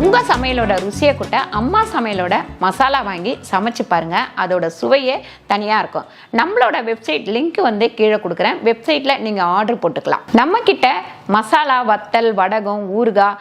உங்கள் சமையலோட ருசியை கூட்ட அம்மா சமையலோட மசாலா வாங்கி சமைச்சு பாருங்கள். அதோட சுவையே தனியாக இருக்கும். நம்மளோட வெப்சைட் லிங்க் கீழே கொடுக்குறேன். வெப்சைட்டில் நீங்கள் ஆர்டர் போட்டுக்கலாம். நம்மக்கிட்ட மசாலா, வத்தல், வடகம், ஊறுகாய்,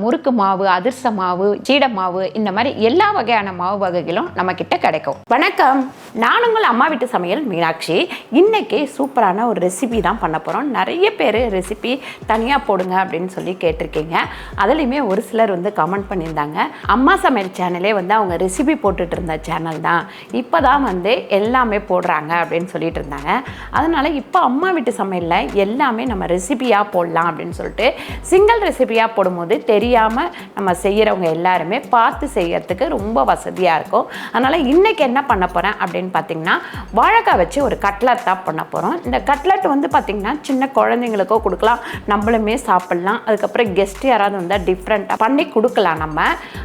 முறுக்கு மாவு, அதிர்ச மாவு, சீடை மாவு, இந்த மாதிரி எல்லா வகையான மாவு வகைகளும் நம்மக்கிட்ட கிடைக்கும். வணக்கம், நான் உங்கள் அம்மா வீட்டு சமையல் மீனாட்சி. இன்னைக்கு சூப்பரான ஒரு ரெசிபி தான் பண்ண போகிறோம். நிறைய பேர் ரெசிபி தனியாக போடுங்க அப்படின்னு சொல்லி கேட்டிருக்கீங்க. அதுலேயுமே ஒரு சிலர் கமெண்ட் பண்ணியிருந்தாங்க. அம்மா சமையல் சேனலே அவங்க ரெசிபி போட்டுட்டு இருந்த சேனல் தான், இப்போ தான் எல்லாமே போடுறாங்க அப்படின்னு சொல்லிட்டு இருந்தாங்க. அதனால் இப்போ அம்மா வீட்டு சமையலில் எல்லாமே நம்ம ரெசிபியாக போடலாம் அப்படின்னு சொல்லிட்டு சிங்கிள் ரெசிபியாக போடும்போது தெரியாமல் நம்ம செய்கிறவங்க எல்லாருமே பார்த்து செய்யறதுக்கு ரொம்ப வசதியாக இருக்கும். அதனால் இன்றைக்கி என்ன பண்ண போகிறேன் அப்படின்னு பார்த்தீங்கன்னா, வாழைக்காய் வச்சு ஒரு கட்லட் தான் பண்ண போகிறோம். இந்த கட்லட் பார்த்திங்கன்னா சின்ன குழந்தைங்களுக்கோ கொடுக்கலாம், நம்மளுமே சாப்பிட்லாம். அதுக்கப்புறம் கெஸ்ட் யாராவது வந்தால் டிஃப்ரெண்ட்டாக பண்ணி கொடுக்கலாம் நம்ம.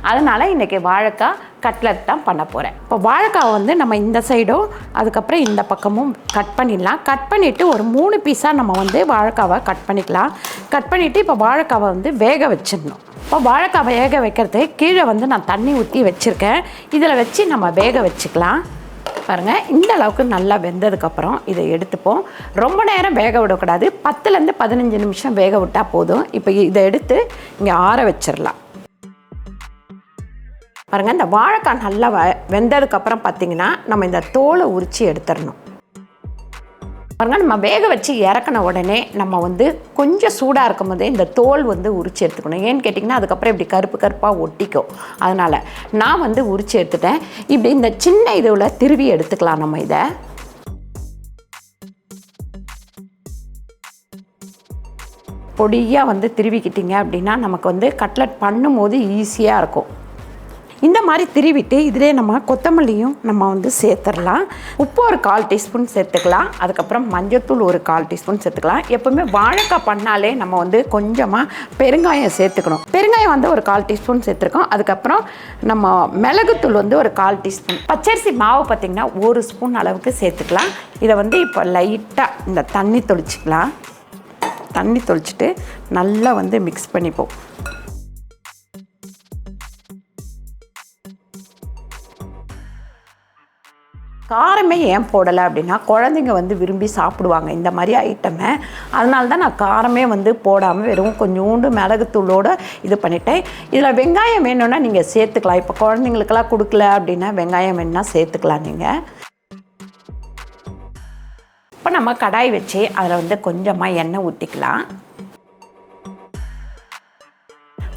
அதனால் இன்றைக்கி வாழைக்காய் கட்லட் தான் பண்ண போகிறேன். இப்போ வாழைக்காவை நம்ம இந்த சைடும் அதுக்கப்புறம் இந்த பக்கமும் கட் பண்ணிடலாம். கட் பண்ணிவிட்டு ஒரு 3 பீஸாக நம்ம வாழைக்காவை கட் பண்ணிக்கலாம். கட் பண்ணிவிட்டு இப்போ வாழைக்காவை வேக வச்சிடணும். இப்போ வாழைக்காவை வேக வைக்கிறது கீழே நான் தண்ணி ஊற்றி வச்சுருக்கேன். இதில் வச்சு நம்ம வேக வச்சுக்கலாம். பாருங்கள், இந்த அளவுக்கு நல்லா வெந்ததுக்கப்புறம் இதை எடுத்துப்போம். ரொம்ப நேரம் வேக விடக்கூடாது, 10லேருந்து 15 நிமிஷம் வேக விட்டால் போதும். இப்போ இதை எடுத்து இங்கே ஆற வச்சிடலாம். பாருங்கள், இந்த வாழைக்காய் நல்லா வெந்ததுக்கப்புறம் பார்த்திங்கன்னா நம்ம இந்த தோலை உரித்து எடுத்துடணும். பாருங்கள், நம்ம வேக வச்சு இறக்கின உடனே நம்ம கொஞ்சம் சூடாக இருக்கும் போதே இந்த தோல் உரித்து எடுத்துக்கணும். ஏன்னு கேட்டிங்கன்னா அதுக்கப்புறம் இப்படி கருப்பு கருப்பாக ஒட்டிக்கும். அதனால் நான் உரித்து எடுத்துட்டேன். இப்படி இந்த சின்ன இதுவில் திருவி எடுத்துக்கலாம். நம்ம இதை பொடியாக திருவிக்கிட்டிங்க அப்படின்னா நமக்கு கட்லட் பண்ணும்போது ஈஸியாக இருக்கும். இந்த மாதிரி திருவிட்டு இதிலே நம்ம கொத்தமல்லியும் நம்ம சேர்த்துடலாம். உப்பு ஒரு 1/4 டீஸ்பூன் சேர்த்துக்கலாம். அதுக்கப்புறம் மஞ்சள்தூள் ஒரு 1/4 டீஸ்பூன் சேர்த்துக்கலாம். எப்போவுமே வாழைக்காய் பண்ணாலே நம்ம கொஞ்சமாக பெருங்காயம் சேர்த்துக்கணும். பெருங்காயம் ஒரு 1/4 டீஸ்பூன் சேர்த்துருக்கோம். அதுக்கப்புறம் நம்ம மிளகுத்தூள் ஒரு 1/4 டீஸ்பூன். பச்சரிசி மாவு பார்த்திங்கன்னா 1 ஸ்பூன் அளவுக்கு சேர்த்துக்கலாம். இதை இப்போ லைட்டாக இந்த தண்ணி தொளிச்சிக்கலாம். தண்ணி தொளிச்சிட்டு நல்லா மிக்ஸ் பண்ணிப்போம். காரமே ஏன் போடலை அப்படின்னா, குழந்தைங்க விரும்பி சாப்பிடுவாங்க இந்த மாதிரி ஐட்டமை. அதனால தான் நான் காரமே போடாமல் வெறும் கொஞ்சோண்டு மிளகுத்தூளோடு இது பண்ணிட்டேன். இதில் வெங்காயம் வேணும்னா நீங்கள் சேர்த்துக்கலாம். இப்போ குழந்தைங்களுக்கெல்லாம் கொடுக்கல அப்படின்னா வெங்காயம் வேணும்னா சேர்த்துக்கலாம் நீங்கள். இப்போ நம்ம கடாய் வச்சு அதில் கொஞ்சமாக எண்ணெய் ஊற்றிக்கலாம்.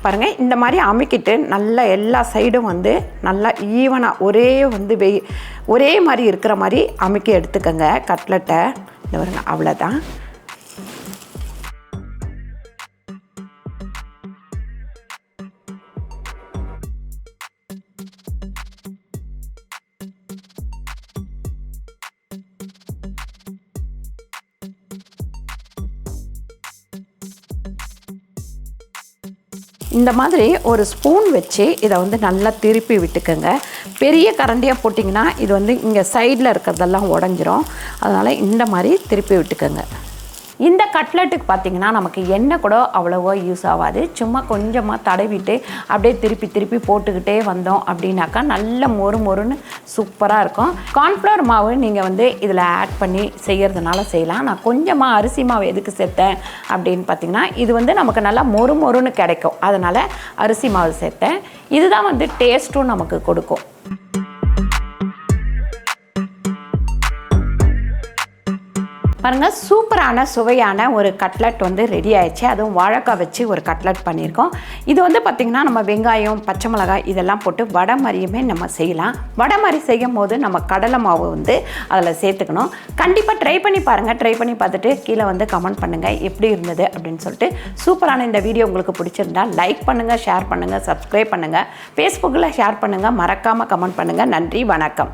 பாருங்கள், இந்த மாதிரி அமுக்கிட்டு நல்லா எல்லா சைடும் நல்லா ஈவனாக ஒரே மாதிரி இருக்கிற மாதிரி அமுக்கி எடுத்துக்கோங்க கட்லட்டை. இந்த பாருங்க, அவ்வளோதான். இந்த மாதிரி ஒரு ஸ்பூன் வச்சு இதை நல்லா திருப்பி விட்டுக்கோங்க. பெரிய கரண்டியாக போட்டிங்கன்னா இது இங்கே சைடில் இருக்கிறதெல்லாம் உடஞ்சிரும். அதனால் இந்த மாதிரி திருப்பி விட்டுக்கோங்க. இந்த கட்லட்டுக்கு பார்த்திங்கன்னா நமக்கு எண்ணெய் கூட அவ்வளோவா யூஸ் ஆகாது. சும்மா கொஞ்சமாக தடவிட்டு அப்படியே திருப்பி திருப்பி போட்டுக்கிட்டே வந்தோம் அப்படின்னாக்கா நல்ல மொறுன்னு சூப்பராக இருக்கும். கார்ன்ஃப்ளவர் மாவு நீங்கள் இதில் ஆட் பண்ணி செய்கிறதுனால செய்யலாம். நான் கொஞ்சமாக அரிசி மாவு எதுக்கு சேர்த்தேன் அப்படின்னு பார்த்திங்கன்னா, இது நமக்கு நல்லா மொறுன்னு கிடைக்கும். அதனால் அரிசி மாவு சேர்த்தேன். இதுதான் டேஸ்ட்டும் நமக்கு கொடுக்கும். பாருங்கள், சூப்பரான சுவையான ஒரு கட்லட் ரெடி ஆயிடுச்சு. அதுவும் வாழைக்காய் வச்சு ஒரு கட்லட் பண்ணியிருக்கோம். இது பார்த்திங்கன்னா நம்ம வெங்காயம், பச்சை மிளகாய் இதெல்லாம் போட்டு வடை மாதிரியுமே நம்ம செய்யலாம். வடை மாதிரி செய்யும் போது நம்ம கடலை மாவு அதில் சேர்த்துக்கணும். கண்டிப்பாக ட்ரை பண்ணி பாருங்கள். ட்ரை பண்ணி பார்த்துட்டு கீழே கமெண்ட் பண்ணுங்கள் எப்படி இருந்தது அப்படின்னு சொல்லிட்டு. சூப்பரான இந்த வீடியோ உங்களுக்கு பிடிச்சிருந்தா லைக் பண்ணுங்கள், ஷேர் பண்ணுங்கள், சப்ஸ்கிரைப் பண்ணுங்கள், ஃபேஸ்புக்கில் ஷேர் பண்ணுங்கள், மறக்காமல் கமெண்ட் பண்ணுங்கள். நன்றி, வணக்கம்.